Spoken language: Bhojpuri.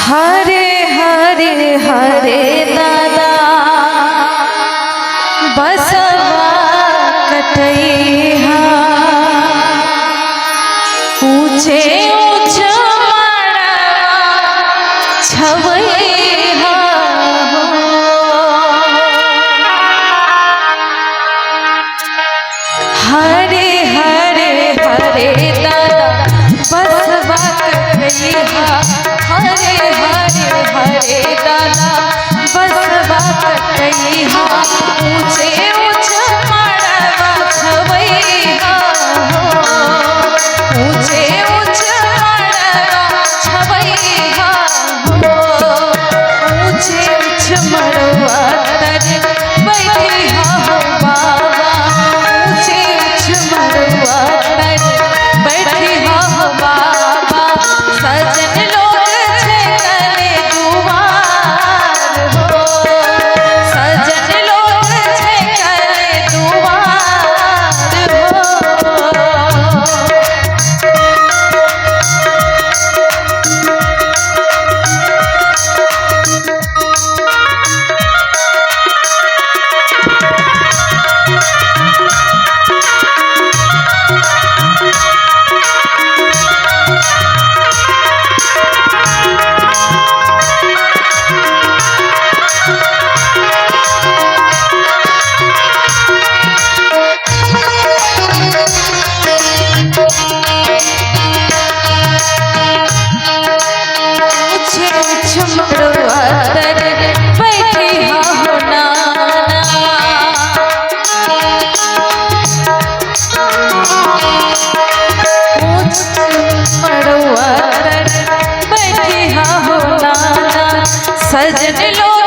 हरे हरे हरे दादा बसवा कटैहा ऊंचे ऊंच मड़वा छवैहा हरे हरे हरे दादा बसवा कटैहा हरे हरे हरे दादा बसवा कटैहा ऊंचे ऊंच मड़वा छवैहा ऊंचे ऊंच मड़वा छवैहा ऊंचे ऊंच मड़वा तर बैठिहा हो बाबा ऊंचे ऊंच मड़वा तर बैठिहा हो बाबा सजन लोग छे करे दुआर हो सजन लोग छे करे दुआर हो मड़वा तर बैठिहा हो नाना मड़वा तर बैठिहा हो नाना सजन लोग